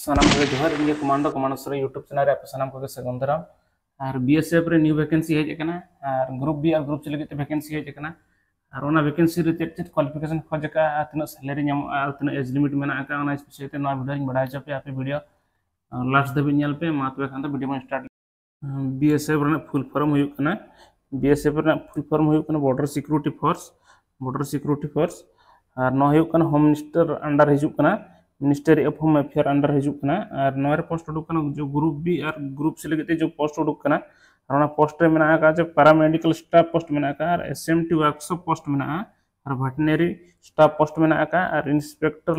सनाम को Johar India commando sir YouTube channel रे सनाम को सगुन दाराम और बीएसएफ रे न्यू वैकेंसी हेज अकना और ग्रुप बी और ग्रुप सी लगे वैकेंसी हेज अकना और ओना वैकेंसी रे चेक क्वालिफिकेशन खोज का तना सैलरी नाम तना एज लिमिट मेना का ओना स्पेशल ना वीडियो बड़ा चपे आपे वीडियो लास्ट दबी नेल पे मा तबे खान वीडियो में स्टार्ट बीएसएफ रे फुल फॉर्म हुई कना बीएसएफ रे फुल फॉर्म हुई कना बॉर्डर सिक्योरिटी फोर्स और न हुई कना होम मिनिस्टर अंडर हिजु कना ministry of home affair under हिजुकना और नोरे पोस्ट उडुकना जो ग्रुप बी और ग्रुप सी लगे जो पोस्ट उडुकना और ना पोस्ट रे मेना का जो पैरामेडिकल स्टाफ पोस्ट मेना का और एसएमटी वर्कशॉप पोस्ट मेना और वेटरनरी स्टाफ पोस्ट मेना का और इंस्पेक्टर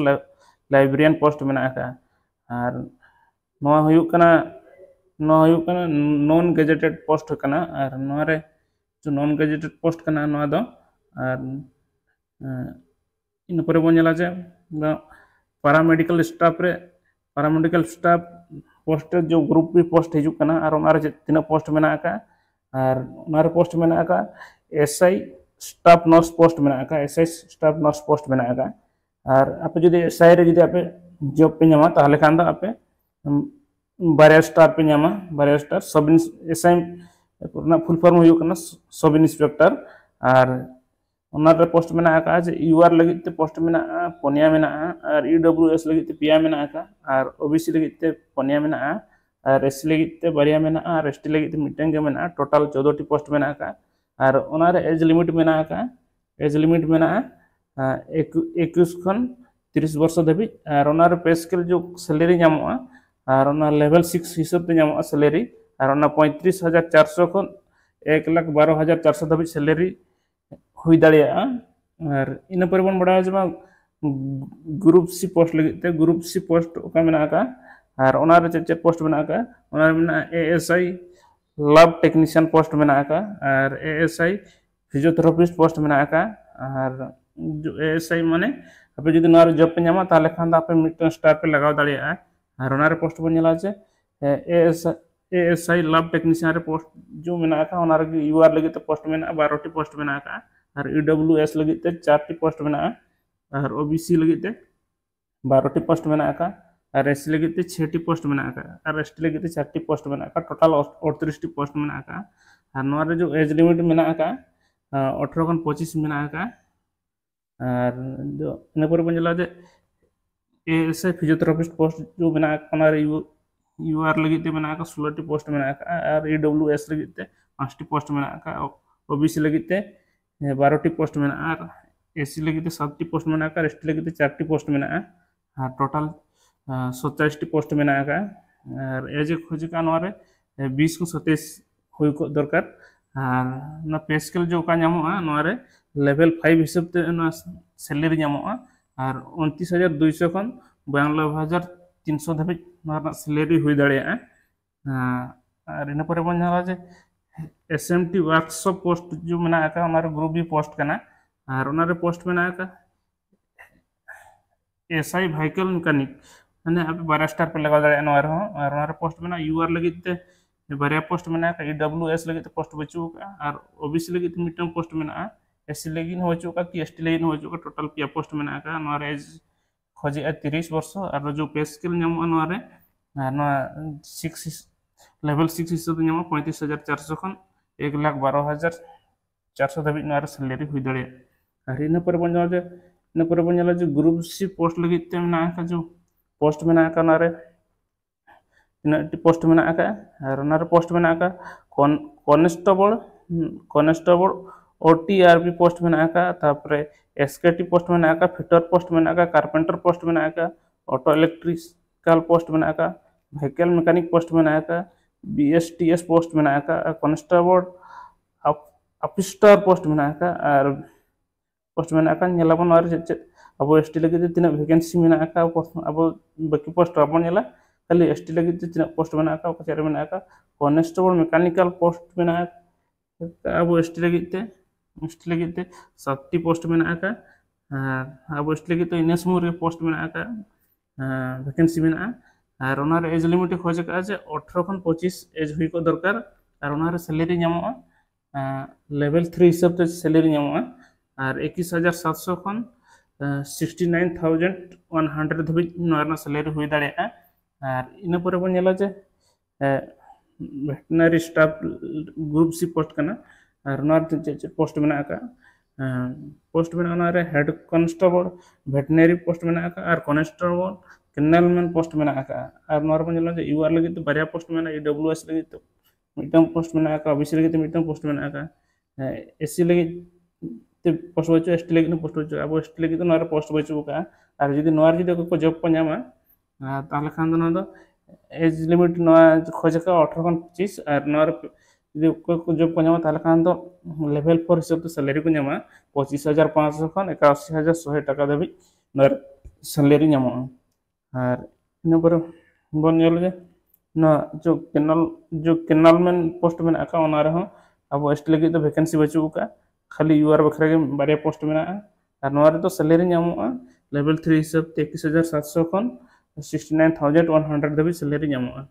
लाइब्रेरियन पोस्ट मेना का और नो हुयुकना नॉन गेजेटेड पोस्ट कना और नोरे जो नॉन गेजेटेड पोस्ट कना नो दो और इन पर बोनेला जे पैरामेडिकल स्टाफ पोस्ट जो ग्रुप भी पोस्ट हिजुकना और उनारे तीन पोस्ट मेना का और उनारे पोस्ट मेना का एसआई स्टाफ नर्स पोस्ट मेना का एसआई स्टाफ नर्स पोस्ट मेना का और आप जो एसआई रे जो आप जॉब पे नामा ताहले खान दा आप बारे स्टार पे नामा बारे स्टार सब SI full form हुयुकना sub inspector और उनारे पोस्ट मेना का यूआर लगे पोस्ट मेना पनिया मेना और ईडब्ल्यूएस लगे पिया मेना का और ओबीसी लगे पनिया मेना और एससी लगे बारिया मेना और एसटी लगे मिटन मेना टोटल 14 टी पोस्ट मेना का और उनारे एज लिमिट मेना का एज लिमिट मेना 21 खन 30 वर्ष धाबी और उनारे पे स्केल जो सैलरी नामोआ और उना लेवल 6 हिसाब ते नामोआ सैलरी और उना 35,400 खन 1,12,400 धाबी सैलरी हुई दाड़िया और इन पर बन बड़ा जमा ग्रुप सी पोस्ट लगे ग्रुप सी पोस्ट का मेना का और ओनारे चेक पोस्ट मेना का ओनारे मेना एएसआई लैब टेक्नीशियन पोस्ट मेना का और एएसआई फिजियोथेरेपिस्ट पोस्ट मेना का और जो एएसआई माने आप जो नारे जॉब पे नामा ताले खान दा पे मिटन स्टार पे लगाव दाड़िया और ओनारे पोस्ट बन नेला जे एएसआई लैब टेक्नीशियन रे पोस्ट जो मेना का ओनारे यूआर लगे पोस्ट मेना 12 टी पोस्ट मेना का और ईडब्ल्यूएस लगे 4 टी पोस्ट मेना और ओबीसी लगे 12 टी पोस्ट मेना का और एससी लगे 6 टी पोस्ट मेना का और एसटी लगे 4 टी पोस्ट मेना का टोटल 38 टी पोस्ट मेना का और नोरे जो एज लिमिट मेना का 18 खन 25 मेना का और जो इन पर बंजला जे एएसआई फिजियोथेरेपिस्ट पोस्ट जो मेना का यूआर लगे मेना का 16 टी पोस्ट मेना का और ईडब्ल्यूएस लगे 5 टी पोस्ट मेना का ओबीसी लगे 12 टी पोस्ट मेना और एससी लगे 7 टी पोस्ट मेना का एसटी लगे 4 टी पोस्ट मेना और टोटल 27 टी पोस्ट मेना का और एज खोज का नोरे 20 को 27 हुई को दरकार और ना पे स्केल जो का नामोआ नोरे लेवल 5 हिसाब ते ना सैलरी नामोआ और 29,200 खन 92,300 धाबी ना सैलरी हुई दाड़िया और इन पर बन जाला जे एसएमटी वर्कशॉप पोस्ट जो मेना का हमारे ग्रुप भी पोस्ट करना और उनारे पोस्ट मेना का एसआई व्हीकल मैकेनिक माने आप 12 स्टार पे लगा दाड़े नोर हो और उनारे पोस्ट मेना यूआर लगे बारिया पोस्ट मेना का ईडब्ल्यूएस लगे पोस्ट बचू का और ओबीसी लगे मिटन पोस्ट मेना एससी लगे हो चुका कि एसटी लगे हो चुका टोटल पिया पोस्ट मेना का नोर एज खोजे 30 वर्ष और जो पे स्केल नाम नोरे 6 लेवल 6 हिसाब से 35,400 खन 1,12,400 धाबी नोरे सैलरी हुई दाड़े और इन पर बन जो ग्रुप सी पोस्ट लगे मेना का जो पोस्ट मेना का नोरे तीन पोस्ट मेना का और नोरे पोस्ट मेना का कॉन्स्टेबल ओटीआरपी पोस्ट मेना का तापर एसकेटी पोस्ट मेना का फिटर पोस्ट मेना का कारपेंटर पोस्ट मेना का ऑटो इलेक्ट्रिकल पोस्ट मेना का व्हीकल मैकेनिक पोस्ट मेना का बीएसटीएस पोस्ट मेना का कॉन्स्टेबल ऑफिसर पोस्ट मेना का और पोस्ट मेना का नेलाबन और अब एसटी लगे तीन वैकेंसी मेना का अब बाकी पोस्ट अब नेला खाली एसटी लगे तीन पोस्ट मेना का चार मेना का कॉन्स्टेबल मैकेनिकल पोस्ट मेना अब एसटी लगे 7 टी पोस्ट मेना का अब एसटी लगे तो इनेस मोर पोस्ट मेना का वैकेंसी मेना और उनारे एज लिमिट खोज का 18 खन 25 एज हुई को दरकार और उनारे सैलरी नामोआ लेवल 3 हिसाब से सैलरी नामोआ और 21,700 खन 69,100 धाबी सैलरी हुई दाड़ा और इन पर बन नेला जे veterinary staff group C post करना और नॉर पोस्ट में आका पोस्ट में हेड कांस्टेबल वेटनरी पोस्ट में आका और कांस्टेबल कैनलमैन पोस्ट में आका और नॉर बन नेला जे यूआर लगे तो बारिया पोस्ट में ईडब्ल्यूएस लगे तो मिटम पोस्ट में आका ओबीसी लगे तो मिटम पोस्ट में आका एससी लगे तो पोस्ट बचो एसटी लगे पोस्ट बचो अब एसटी लगे तो नॉर पोस्ट बचो का और जुदी नॉर जुदी को जॉब को नामा ताहले खान दो एज लिमिट खोज का 18 खन 25 और नॉर जो जॉब को नामा ताहले खान दो लेवल 4 हिसाब तो सैलरी को नामा 25,500 खन 81,100 टाका धाबी नॉर सैलरी नामा और इन पर बन नेल जे ना जो कैनलमैन पोस्ट में आका ओना रहो अब एसटी लगे तो वैकेंसी बचू का खाली यूआर बखरा के बारे पोस्ट में और नोरे तो सैलरी नामोगा लेवल 3 हिसाब 21,700 खन 69,100 धाबी सैलरी नामोगा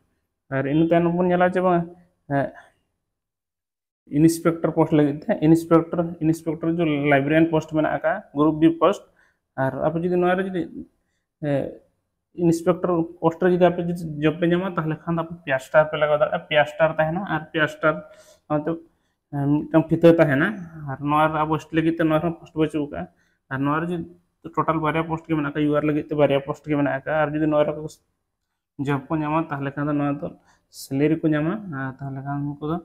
और इन तायनम बन नेला जे इंस्पेक्टर पोस्ट लगे थे इंस्पेक्टर जो लाइब्रेरियन पोस्ट में आका ग्रुप बी पोस्ट और आप जुदी नोरे जुदी इंस्पेक्टर पोस्ट जुदी आप जॉब पे नामा ताहले खान आप पिया स्टार पे लगा दा पिया स्टार तहना और पिया स्टार तो मिटम फिते तहना और नोर अब पोस्ट लगे तो नोर पोस्ट बचू का और नोर जो टोटल बारिया पोस्ट के मेना यूआर लगे तो बारिया पोस्ट के मेना और जुदी नोर को जॉब को नामा ताहले खान नोर तो सैलरी को नामा ताहले खान उनको तो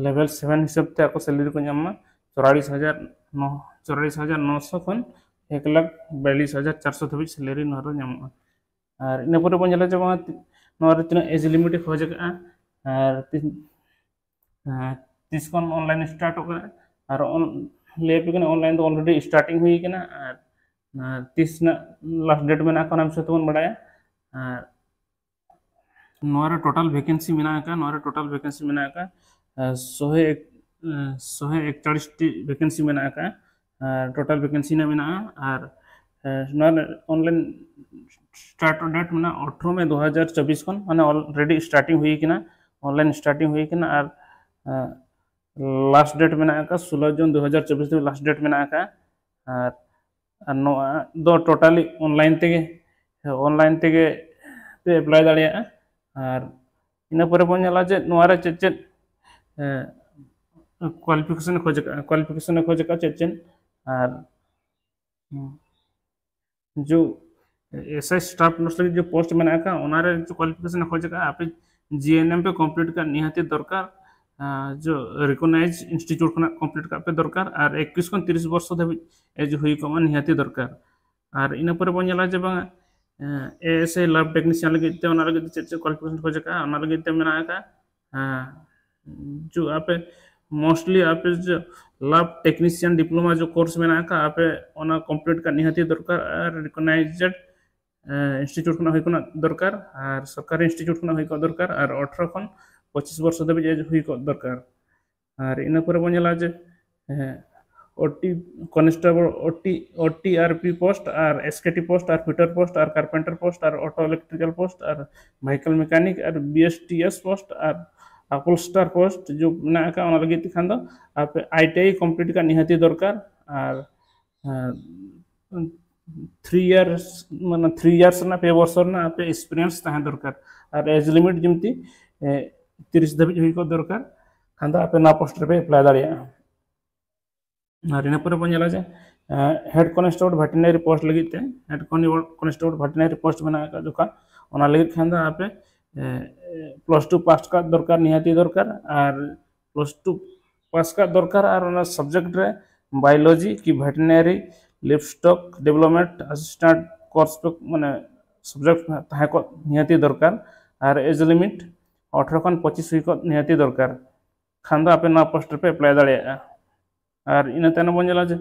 लेवल 7 हिसाब ते आपको सैलरी को नामा 44,900 खन 1,42,400 धाबी सैलरी नोर नामा और इन पर बन नेला जे नोर तना एज लिमिट खोज का और 30 खन ऑनलाइन स्टार्ट हो गया और ले पे ऑनलाइन तो ऑलरेडी स्टार्टिंग हुई कि ना 30 ना लास्ट डेट में ना कोन हम से तो बढ़ाया और नोरा टोटल वैकेंसी में का नोरा टोटल वैकेंसी में का 141 वैकेंसी में का टोटल वैकेंसी ना में और नोरा ऑनलाइन स्टार्ट डेट में 18 में 2024 खन माने ऑलरेडी स्टार्टिंग हुई कि ना ऑनलाइन स्टार्टिंग हुई कि ना और लास्ट डेट में का 16 जून 2024 लास्ट डेट में का और दो टोटली ऑनलाइन तेगे पे अप्लाई दाड़िया और इन पर बन नेला जे नोरा चे क्वालिफिकेशन खोज का चे और जो एसआई स्टाफ नर्स लगे जो पोस्ट में का ओनारे जो क्वालिफिकेशन खोज का आप जीएनएम पे कंप्लीट का निहाती दरकार जो रिकॉग्नाइज इंस्टीट्यूट खना कंप्लीट का पे दरकार और 21 खन 30 वर्ष धाबी एज हुई को निहाती दरकार और इन पर बन नेला जे एएसआई लैब टेक्नीशियन लगे ते ओना लगे चे क्वालिफिकेशन खोज का ओना लगे ते मेना का जो आप मोस्टली आप जो लैब टेक्नीशियन डिप्लोमा जो कोर्स में का आप ओना कंप्लीट का निहाती दरकार और रिकॉग्नाइज्ड इंस्टीट्यूट खना हुई को दरकार और सरकारी इंस्टीट्यूट खना हुई को दरकार और 18 खन 25 वर्ष धाबी एज हुई को दरकार और इन पर बन नेला जे ओटी कॉन्स्टेबल ओटीआरपी पोस्ट और एसकेटी पोस्ट और फिटर पोस्ट और कारपेंटर पोस्ट और ऑटो इलेक्ट्रिकल पोस्ट और व्हीकल मैकेनिक और बीएसटीएस पोस्ट और अपॉलस्टर पोस्ट जो ना का ओना लगे खान दो आप आईटीआई कंप्लीट का निहाती दरकार और 3 इयर्स माने 3 इयर्स ना पे वर्ष ना आप एक्सपीरियंस तहां दरकार और एज लिमिट जमती 30 धाबी हुई को दरकार खान दो आप ना पोस्ट पे अप्लाई दाड़िया और इन पर बन नेला जे हेड कांस्टेबल वेटरनरी पोस्ट लगे हेड कांस्टेबल वेटरनरी पोस्ट में का जो ओना लगे खान दो आप +2 पास का दरकार निहाती दरकार और +2 पास का दरकार और सब्जेक्ट रे बायोलॉजी की वेटरनरी लिवस्टॉक डेवलपमेंट असिस्टेंट कोर्स पे माने सब्जेक्ट ताहे को निहाती दरकार और एज लिमिट 18 खन 25 हुई को निहाती दरकार खान दो आप ना पोस्ट पे अप्लाई दाड़िया और इन तायनम बन नेला जे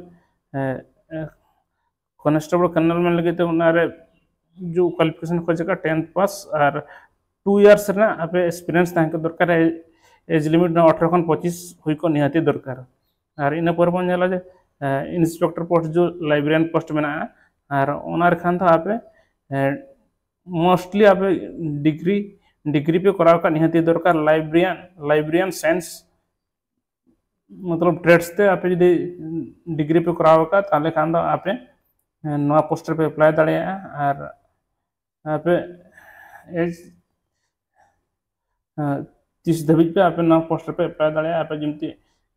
कांस्टेबल कैनलमैन लगे तो उनारे जो क्वालिफिकेशन खोज का 10th पास और 2 इयर्स ना आप एक्सपीरियंस ताहे को दरकार एज लिमिट ना 18 खन 25 हुई को निहाती दरकार और इन पर बन नेला जे इंस्पेक्टर पोस्ट जो लाइब्रेरियन पोस्ट में और ओनार खान था आप मोस्टली आप डिग्री पे कराव का निहाती दरकार लाइब्रेरियन साइंस मतलब ट्रेड्स ते आप जो डिग्री पे कराव का ताले खान दो आप नवा पोस्टर पे अप्लाई दाड़िया और आप एज 30 धाबी पे आप पोस्ट पे एप्लाई दाड़े आप जमती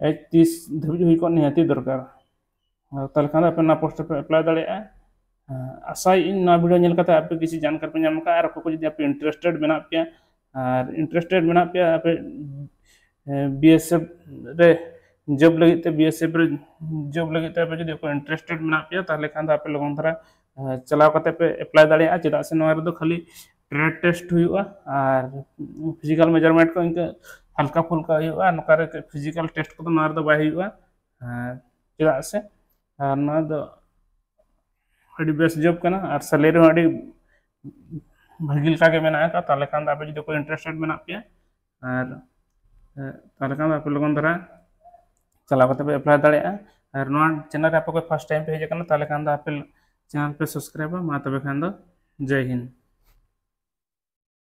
एज 30 धाबी हुई को निहाती दरकार ताले खान आप पोस्ट पे एप्लाई दाड़े आशा इन वीडियो नेल करते आप किसी जानकारी पे नाम का को जदि आप इंटरेस्टेड मेना पे और इंटरेस्टेड मेना पे आप बीएसएफ रे जॉब लगी ते बीएसएफ रे जॉब लगी ते आप जदि को इंटरेस्टेड मेना पे ताले खान आप लगन धरा चलाव करते पे एप्लाई दाड़े चेदा से नोआ रे दो खाली ट्रेड टेस्ट हुआ और फिजिकल मेजरमेंट को इनका हल्का फुल्का हुआ नकार फिजिकल टेस्ट को नोआ रे दो बाय हुआ चेदा से नोआ दो अड़ी बेस्ट जॉब करना और सैलरी में अड़ी भागी लगा के मेना का ताले खान आप जदि को इंटरेस्टेड मेना पे और ताले खान आप लगन धरा चलाव करते पे एप्लाई दाड़े और नोआ चैनल रे आप को फर्स्ट टाइम पे हेज करना ताले खान आप चैनल पे सब्सक्राइब मा तबे खान दो जय हिंद।